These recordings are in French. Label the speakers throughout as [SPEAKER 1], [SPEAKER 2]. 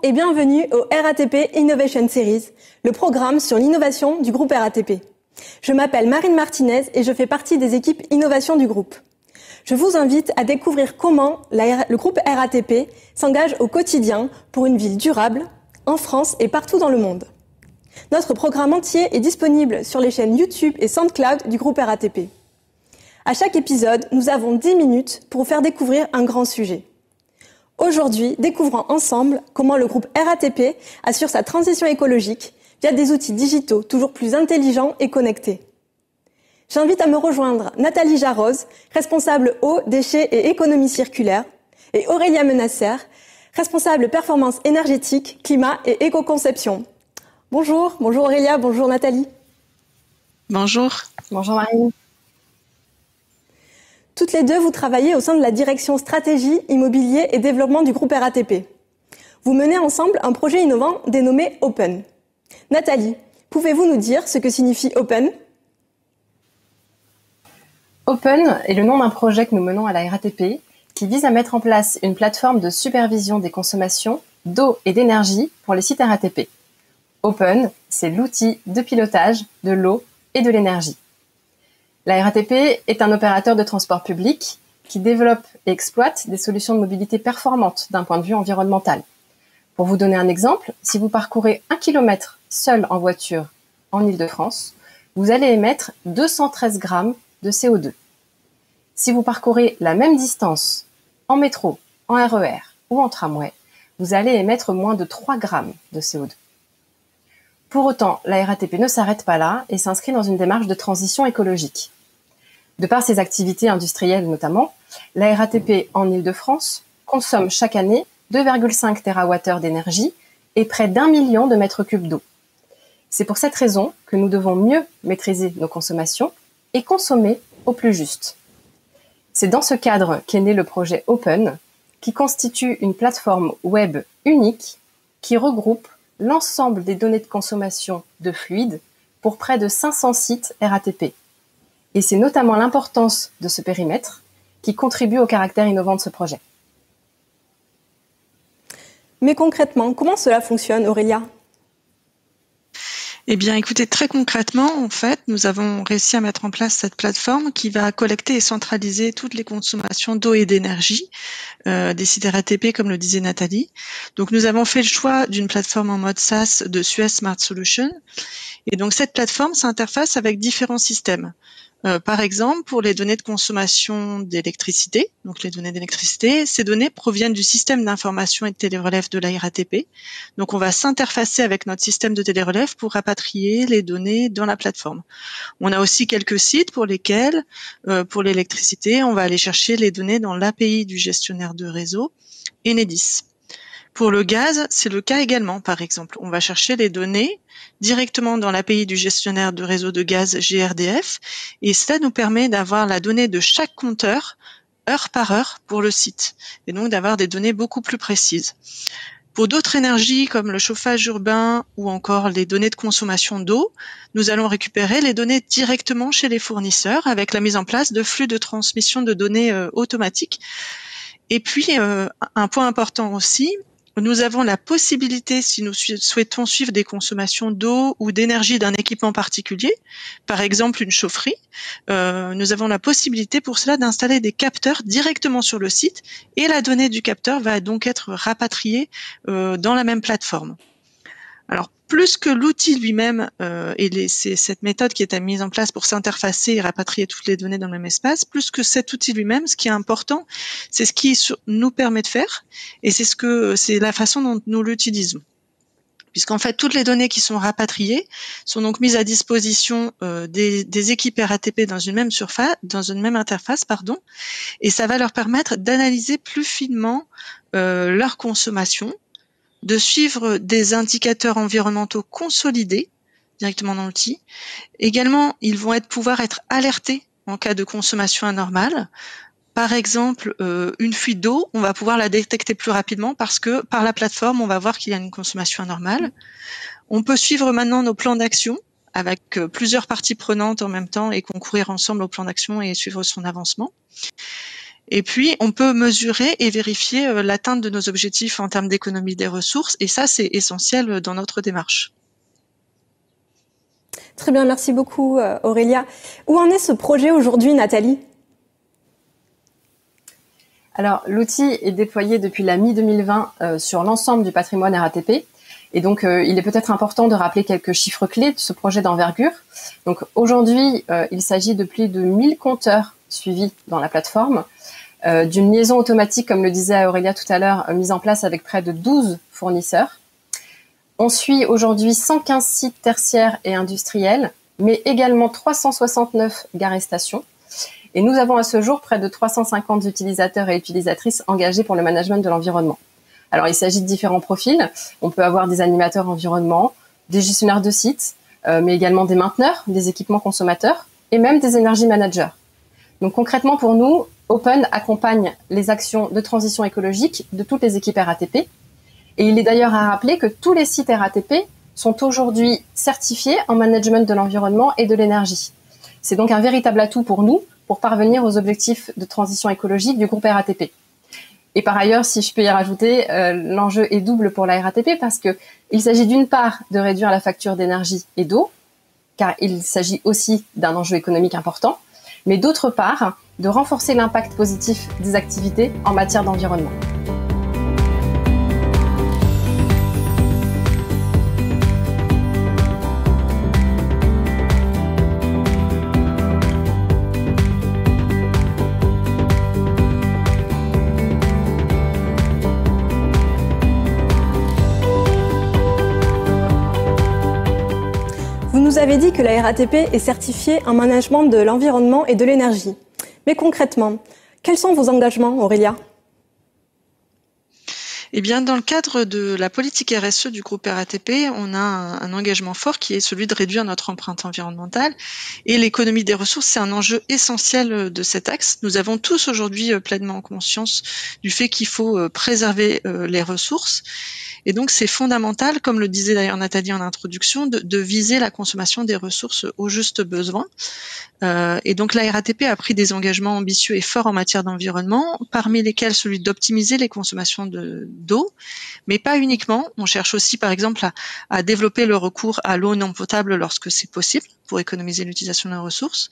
[SPEAKER 1] et bienvenue au RATP Innovation Series, le programme sur l'innovation du groupe RATP. Je m'appelle Marine Martinez et je fais partie des équipes innovation du groupe. Je vous invite à découvrir comment le groupe RATP s'engage au quotidien pour une ville durable, en France et partout dans le monde. Notre programme entier est disponible sur les chaînes YouTube et SoundCloud du groupe RATP. À chaque épisode, nous avons 10 minutes pour vous faire découvrir un grand sujet. Aujourd'hui, découvrons ensemble comment le groupe RATP assure sa transition écologique via des outils digitaux toujours plus intelligents et connectés. J'invite à me rejoindre Nathalie Jarroz, responsable eau, déchets et économie circulaire, et Aurélia Menasser, responsable performance énergétique, climat et éco-conception. Bonjour Aurélia, bonjour Nathalie.
[SPEAKER 2] Bonjour.
[SPEAKER 1] Bonjour Marine. Toutes les deux, vous travaillez au sein de la direction stratégie, immobilier et développement du groupe RATP. Vous menez ensemble un projet innovant dénommé Open. Nathalie, pouvez-vous nous dire ce que signifie Open ?
[SPEAKER 3] Open est le nom d'un projet que nous menons à la RATP qui vise à mettre en place une plateforme de supervision des consommations d'eau et d'énergie pour les sites RATP. Open, c'est l'outil de pilotage de l'eau et de l'énergie. La RATP est un opérateur de transport public qui développe et exploite des solutions de mobilité performantes d'un point de vue environnemental. Pour vous donner un exemple, si vous parcourez 1 km seul en voiture en Île-de-France, vous allez émettre 213 grammes de CO2. Si vous parcourez la même distance en métro, en RER ou en tramway, vous allez émettre moins de 3 grammes de CO2. Pour autant, la RATP ne s'arrête pas là et s'inscrit dans une démarche de transition écologique. De par ses activités industrielles notamment, la RATP en Île-de-France consomme chaque année 2,5 TWh d'énergie et près d'1 million de mètres cubes d'eau. C'est pour cette raison que nous devons mieux maîtriser nos consommations et consommer au plus juste. C'est dans ce cadre qu'est né le projet Open, qui constitue une plateforme web unique qui regroupe l'ensemble des données de consommation de fluides pour près de 500 sites RATP. Et c'est notamment l'importance de ce périmètre qui contribue au caractère innovant de ce projet.
[SPEAKER 1] Mais concrètement, comment cela fonctionne, Aurélia ?
[SPEAKER 2] Eh bien, écoutez, très concrètement, en fait, nous avons réussi à mettre en place cette plateforme qui va collecter et centraliser toutes les consommations d'eau et d'énergie des sites RATP, comme le disait Nathalie. Donc, nous avons fait le choix d'une plateforme en mode SaaS de Suez Smart Solutions. Et donc, cette plateforme s'interface avec différents systèmes. Par exemple, pour les données de consommation d'électricité, donc les données d'électricité, ces données proviennent du système d'information et de télérelève de la RATP. Donc, on va s'interfacer avec notre système de télérelève pour rapatrier les données dans la plateforme. On a aussi quelques sites pour lesquels, pour l'électricité, on va aller chercher les données dans l'API du gestionnaire de réseau Enedis. Pour le gaz, c'est le cas également, par exemple. On va chercher les données directement dans l'API du gestionnaire de réseau de gaz GRDF et cela nous permet d'avoir la donnée de chaque compteur heure par heure pour le site et donc d'avoir des données beaucoup plus précises. Pour d'autres énergies comme le chauffage urbain ou encore les données de consommation d'eau, nous allons récupérer les données directement chez les fournisseurs avec la mise en place de flux de transmission de données automatiques. Et puis, un point important aussi, nous avons la possibilité, si nous souhaitons suivre des consommations d'eau ou d'énergie d'un équipement particulier, par exemple une chaufferie, nous avons la possibilité pour cela d'installer des capteurs directement sur le site et la donnée du capteur va donc être rapatriée dans la même plateforme. Alors, plus que l'outil lui-même c'est cette méthode qui est mise en place pour s'interfacer et rapatrier toutes les données dans le même espace, plus que cet outil lui-même, ce qui est important, c'est ce qui nous permet de faire et c'est la façon dont nous l'utilisons. Puisqu'en fait, toutes les données qui sont rapatriées sont donc mises à disposition des équipes RATP dans une même interface, et ça va leur permettre d'analyser plus finement leur consommation, de suivre des indicateurs environnementaux consolidés directement dans l'outil. Également, ils vont pouvoir être alertés en cas de consommation anormale. Par exemple, une fuite d'eau, on va pouvoir la détecter plus rapidement parce que par la plateforme, on va voir qu'il y a une consommation anormale. On peut suivre maintenant nos plans d'action avec plusieurs parties prenantes en même temps et concourir ensemble au plan d'action et suivre son avancement. Et puis, on peut mesurer et vérifier l'atteinte de nos objectifs en termes d'économie des ressources. Et ça, c'est essentiel dans notre démarche.
[SPEAKER 1] Très bien, merci beaucoup Aurélia. Où en est ce projet aujourd'hui, Nathalie ?
[SPEAKER 3] Alors, l'outil est déployé depuis la mi-2020 sur l'ensemble du patrimoine RATP. Et donc, il est peut-être important de rappeler quelques chiffres clés de ce projet d'envergure. Donc, aujourd'hui, il s'agit de plus de 1000 compteurs suivis dans la plateforme, d'une liaison automatique, comme le disait Aurélia tout à l'heure, mise en place avec près de 12 fournisseurs. On suit aujourd'hui 115 sites tertiaires et industriels, mais également 369 gares et stations. Et nous avons à ce jour près de 350 utilisateurs et utilisatrices engagés pour le management de l'environnement. Alors, il s'agit de différents profils. On peut avoir des animateurs environnement, des gestionnaires de sites, mais également des mainteneurs, des équipements consommateurs et même des energy managers. Donc, concrètement, pour nous, Open accompagne les actions de transition écologique de toutes les équipes RATP. Et il est d'ailleurs à rappeler que tous les sites RATP sont aujourd'hui certifiés en management de l'environnement et de l'énergie. C'est donc un véritable atout pour nous pour parvenir aux objectifs de transition écologique du groupe RATP. Et par ailleurs, si je peux y rajouter, l'enjeu est double pour la RATP parce que il s'agit d'une part de réduire la facture d'énergie et d'eau, car il s'agit aussi d'un enjeu économique important, mais d'autre part, de renforcer l'impact positif des activités en matière d'environnement.
[SPEAKER 1] Vous nous avez dit que la RATP est certifiée en management de l'environnement et de l'énergie. Mais concrètement, quels sont vos engagements, Aurélia ?
[SPEAKER 2] Eh bien, dans le cadre de la politique RSE du groupe RATP, on a un engagement fort qui est celui de réduire notre empreinte environnementale. Et l'économie des ressources, c'est un enjeu essentiel de cet axe. Nous avons tous aujourd'hui pleinement conscience du fait qu'il faut préserver les ressources. Et donc, c'est fondamental, comme le disait d'ailleurs Nathalie en introduction, de viser la consommation des ressources au juste besoin. Et donc, la RATP a pris des engagements ambitieux et forts en matière d'environnement, parmi lesquels celui d'optimiser les consommations d'eau, mais pas uniquement. On cherche aussi, par exemple, à développer le recours à l'eau non potable lorsque c'est possible, pour économiser l'utilisation de nos ressources.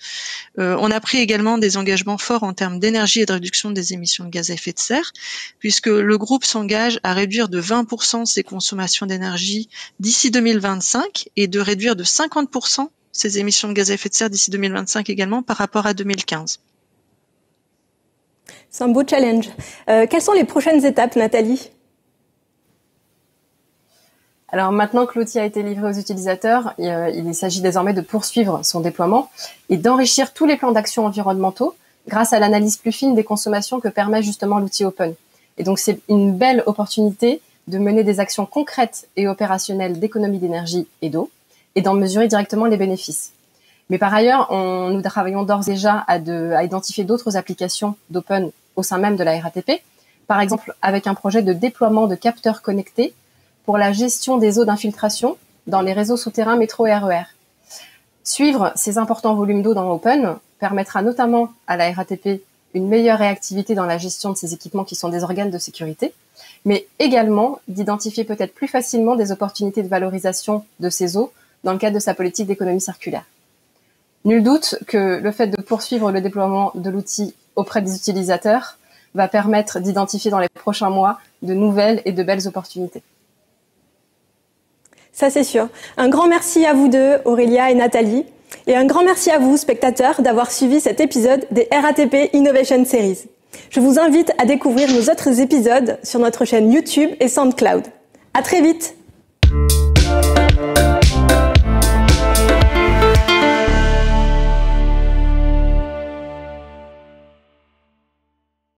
[SPEAKER 2] On a pris également des engagements forts en termes d'énergie et de réduction des émissions de gaz à effet de serre, puisque le groupe s'engage à réduire de 20% ses consommations d'énergie d'ici 2025 et de réduire de 50% ses émissions de gaz à effet de serre d'ici 2025 également par rapport à 2015.
[SPEAKER 1] C'est un beau challenge. Quelles sont les prochaines étapes, Nathalie ?
[SPEAKER 3] Alors maintenant que l'outil a été livré aux utilisateurs, il s'agit désormais de poursuivre son déploiement et d'enrichir tous les plans d'action environnementaux grâce à l'analyse plus fine des consommations que permet justement l'outil Open. Et donc c'est une belle opportunité de mener des actions concrètes et opérationnelles d'économie d'énergie et d'eau et d'en mesurer directement les bénéfices. Mais par ailleurs, nous travaillons d'ores et déjà à identifier d'autres applications d'Open au sein même de la RATP, par exemple avec un projet de déploiement de capteurs connectés pour la gestion des eaux d'infiltration dans les réseaux souterrains métro et RER. Suivre ces importants volumes d'eau dans Open permettra notamment à la RATP une meilleure réactivité dans la gestion de ces équipements qui sont des organes de sécurité, mais également d'identifier peut-être plus facilement des opportunités de valorisation de ces eaux dans le cadre de sa politique d'économie circulaire. Nul doute que le fait de poursuivre le déploiement de l'outil auprès des utilisateurs va permettre d'identifier dans les prochains mois de nouvelles et de belles opportunités.
[SPEAKER 1] Ça, c'est sûr. Un grand merci à vous deux, Aurélia et Nathalie. Et un grand merci à vous, spectateurs, d'avoir suivi cet épisode des RATP Innovation Series. Je vous invite à découvrir nos autres épisodes sur notre chaîne YouTube et SoundCloud. À très vite!